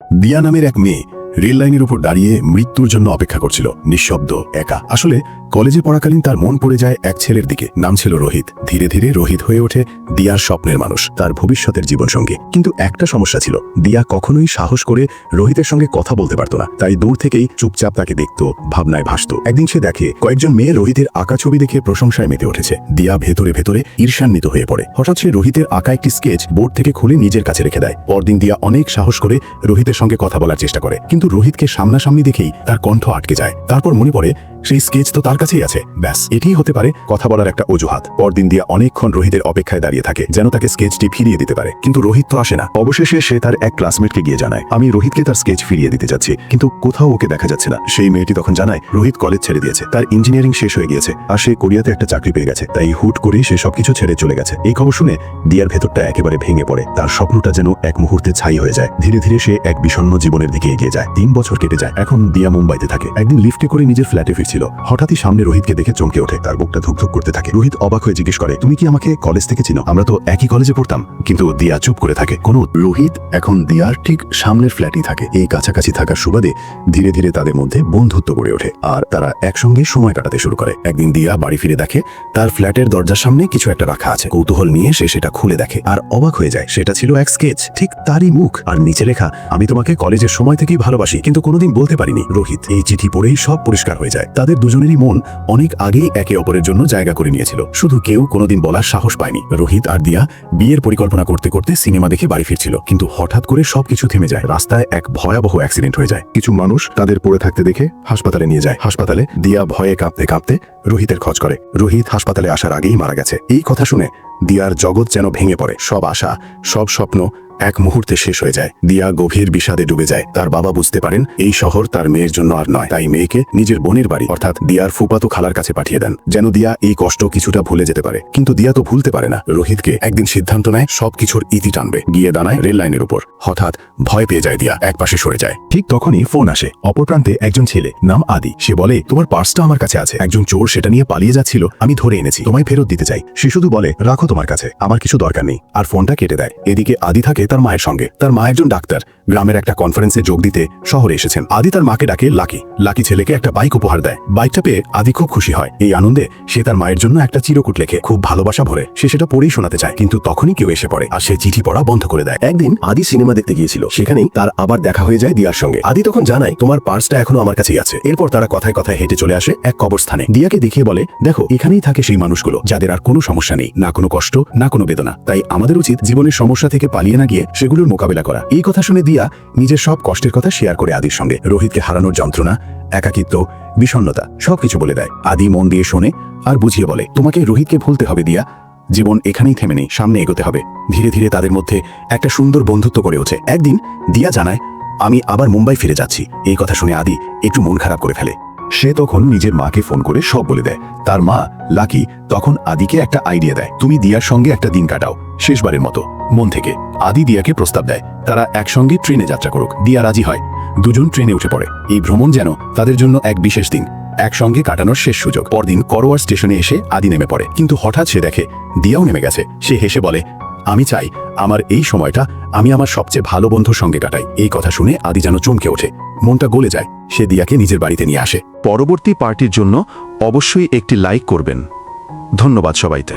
দিয়া নামের এক মেয়ে রেল লাইনের উপর দাঁড়িয়ে মৃত্যুর জন্য অপেক্ষা করছিল, নিঃশব্দ, একা। আসলে কলেজে পড়াকালীন তার মন পড়ে যায় এক ছেলের দিকে। নাম ছিল রোহিত। ধীরে ধীরে রোহিত হয়ে ওঠে দিয়ার স্বপ্নের মানুষ, তার ভবিষ্যতের জীবনসঙ্গী। কিন্তু একটা সমস্যা ছিল, দিয়া কখনোই সাহস করে রোহিতের সঙ্গে কথা বলতে পারত না। তাই দূর থেকেই চুপচাপ তাকে দেখত, ভাবনায় ভাসত। একদিন সে দেখে কয়েকজন মেয়ে রোহিতের আঁকা ছবি দেখে প্রশংসায় মেতে উঠেছে। দিয়া ভেতরে ভেতরে ঈর্ষান্বিত হয়ে পড়ে। হঠাৎ সে রোহিতের আঁকা একটি স্কেচ বোর্ড থেকে খুলে নিজের কাছে রেখে দেয়। পরদিন দিয়া অনেক সাহস করে রোহিতের সঙ্গে কথা বলার চেষ্টা করে, কিন্তু রোহিতকে সামনাসামনি দেখেই তার কণ্ঠ আটকে যায়। তারপর মনে পড়ে সেই স্কেচ তো তার কাছেই আছে, ব্যাস এটিই হতে পারে কথা বলার একটা অজুহাত। পরদিন দিয়া অনেকক্ষণ রোহিতের অপেক্ষায় দাঁড়িয়ে থাকে, যেন তাকে স্কেচটি ফিরিয়ে দিতে পারে, কিন্তু রোহিত তো আসে না। অবশেষে সে তার এক ক্লাসমেটকে গিয়ে জানায়, আমি রোহিতকে তার স্কেচ ফিরিয়ে দিতে যাচ্ছি, কিন্তু কোথাও ওকে দেখা যাচ্ছে না। সেই মেয়েটি তখন জানায় রোহিত কলেজ ছেড়ে দিয়েছে, তার ইঞ্জিনিয়ারিং শেষ হয়ে গিয়েছে, আর সে কোরিয়াতে একটা চাকরি পেয়ে গেছে। তাই হুট করেই সে সবকিছু ছেড়ে চলে গেছে। এই খবর শুনে দিয়ার ভেতরটা একেবারে ভেঙে পড়ে। তার স্বপ্নটা যেন এক মুহূর্তে ছাই হয়ে যায়। ধীরে ধীরে সে এক বিষণ্ণ জীবনের দিকে এগিয়ে যায়। 3 বছর কেটে যায়। এখন দিয়া মুম্বাইতে থাকে। একদিন লিফটে করে নিজের ফ্ল্যাটে ফিরছিল, হঠাৎই সামনে রোহিতকে দেখে চমকে ওঠে। তার বুকটা ধুকধুক করতে থাকে। রোহিত অবাক হয়ে জিজ্ঞেস করে, তুমি কি আমাকে কলেজ থেকে চিনো? আমরা তো একই কলেজে পড়তাম। কিন্তু দিয়া চুপ করে থাকে। রোহিত এখন দিয়ার ঠিক সামনের ফ্ল্যাটেই থাকে। এই কাছাকাছি থাকার সুবাদে ধীরে ধীরে তাদের মধ্যে বন্ধুত্ব গড়ে ওঠে, আর তারা একসঙ্গে সময় কাটাতে শুরু করে। একদিন দিয়া বাড়ি ফিরে দেখে তার ফ্ল্যাটের দরজার সামনে কিছু একটা রাখা আছে। কৌতূহল নিয়ে সে সেটা খুলে দেখে আর অবাক হয়ে যায়। সেটা ছিল এক স্কেচ, ঠিক তারই মুখ, আর নিচে লেখা, আমি তোমাকে কলেজের সময় থেকেই ভালোবাসি, কিন্তু কোনোদিন বলতে পারিনি। রোহিত এই চিঠি পড়েই সব পরিষ্কার হয়ে যায়। তাদের দুজনেরই মন অনেক আগেই একে অপরের জন্য জায়গা করে নিয়েছিল, শুধু কেউ কোনোদিন বলার সাহস পায়নি। রোহিত আর দিয়া বিয়ের পরিকল্পনা করতে করতে সিনেমা দেখে বাড়ি ফিরছিল, কিন্তু হঠাৎ করে সবকিছু থেমে যায়। রাস্তায় এক ভয়াবহ অ্যাক্সিডেন্ট হয়ে যায়। কিছু মানুষ তাদের পড়ে থাকতে দেখে হাসপাতালে নিয়ে যায়। হাসপাতালে দিয়া ভয়ে কাঁপতে কাঁপতে রোহিতের খোঁজ করে। রোহিত হাসপাতালে আসার আগেই মারা গেছে। এই কথা শুনে দিয়ার জগৎ যেন ভেঙে পড়ে। সব আশা, সব স্বপ্ন এক মুহূর্তে শেষ হয়ে যায়। দিয়া গভীর বিষাদে ডুবে যায়। তার বাবা বুঝতে পারেন এই শহর তার মেয়ের জন্য আর নয়, তাই মেয়েকে নিজের বোনের বাড়ি অর্থাৎ দিয়ার ফুফাতো খালার কাছে পাঠিয়ে দেন, যেন দিয়া এই কষ্ট কিছুটা ভুলে যেতে পারে। কিন্তু দিয়া তো ভুলতে পারে না। রোহিতকে একদিন সিদ্ধান্ত নেয় সবকিছুর ইতি টানবে। গিয়ে দাঁড়ায় রেল লাইনের উপর। হঠাৎ ভয় পেয়ে যায় দিয়া, একপাশে সরে যায়। ঠিক তখনই ফোন আসে। অপর প্রান্তে একজন ছেলে, নাম আদি। সে বলে, তোমার পার্সটা আমার কাছে আছে, একজন চোর সেটা নিয়ে পালিয়ে যাচ্ছিল, আমি ধরে এনেছি, তোমায় ফেরত দিতে চাই। সে শুধু বলে, রাখো তোমার কাছে, আমার কিছু দরকার নেই, আর ফোনটা কেটে দেয়। এদিকে আদি থাকে তার মায়ের সঙ্গে। তার মা একজন ডাক্তার, গ্রামের একটা কনফারেন্সে যোগ দিতে শহরে এসেছেন। আদি তার মাকে ডাকে লাকি। লাকি ছেলেকে একটা বাইক উপহার দেয়। বাইকটা পেয়ে আদি খুব খুশি হয়। এই আনন্দে সে তার মায়ের জন্য একটা চিরকুট লেখে, খুব ভালোবাসা ভরে। সে সেটা পড়েই শোনাতে চায়, কিন্তু তখনই কেউ এসে পড়ে আর সে চিঠি পড়া বন্ধ করে দেয়। একদিন আদি সিনেমা দেখতে গিয়েছিল, সেখানেই তার আবার দেখা হয়ে যায় দিয়ার সঙ্গে। আদি তখন জানায়, তোমার পার্সটা এখনো আমার কাছেই আছে। এরপর তারা কথায় কথায় হেঁটে চলে আসে এক কবরস্থানে। দিয়াকে দেখিয়ে বলে, দেখো এখানেই থাকে সেই মানুষগুলো যাদের আর কোনো সমস্যা নেই, না কোনো কষ্ট, না কোনো বেদনা। তাই আমাদের উচিত জীবনের সমস্যা থেকে পালিয়ে না গিয়ে সেগুলোর মোকাবিলা করা। এই কথা শুনে দিয়া নিজের সব কষ্টের কথা শেয়ার করে আদির সঙ্গে। রোহিতকে হারানোর যন্ত্রণা, একাকিত্ব, বিষণ্ণতা সবকিছু বলে দেয়। আদি মন দিয়ে শোনে আর বুঝিয়ে বলে, তোমাকে রোহিতকে ভুলতে হবে দিয়া, জীবন এখানেই থেমে নেই, সামনে এগোতে হবে। ধীরে ধীরে তাদের মধ্যে একটা সুন্দর বন্ধুত্ব গড়ে ওঠে। একদিন দিয়া জানায়, আমি আবার মুম্বাই ফিরে যাচ্ছি। এই কথা শুনে আদি একটু মন খারাপ করে ফেলে। সে তখন নিজের মাকে ফোন করে সব বলে দেয়। তার মা লাকি তখন আদিকে একটা আইডিয়া দেয়, তুমি দিয়ার সঙ্গে একটা দিন কাটাও, শেষবারের মতো, মন থেকে। আদি দিয়াকে প্রস্তাব দেয় তারা একসঙ্গে ট্রেনে যাত্রা করুক। দিয়া রাজি হয়। দুজন ট্রেনে উঠে পড়ে। এই ভ্রমণ যেন তাদের জন্য এক বিশেষ দিন, একসঙ্গে কাটানোর শেষ সুযোগ। পরদিন করোয়ার স্টেশনে এসে আদি নেমে পড়ে, কিন্তু হঠাৎ সে দেখে দিয়াও নেমে গেছে। সে হেসে বলে, আমি চাই আমার এই সময়টা আমি আমার সবচেয়ে ভালো বন্ধুর সঙ্গে কাটাই। এই কথা শুনে আদি যেন চমকে ওঠে, মনটা গলে যায়। সে দিয়াকে নিজের বাড়িতে নিয়ে আসে। পরবর্তী পার্টির জন্য অবশ্যই একটি লাইক করবেন। ধন্যবাদ সবাইকে।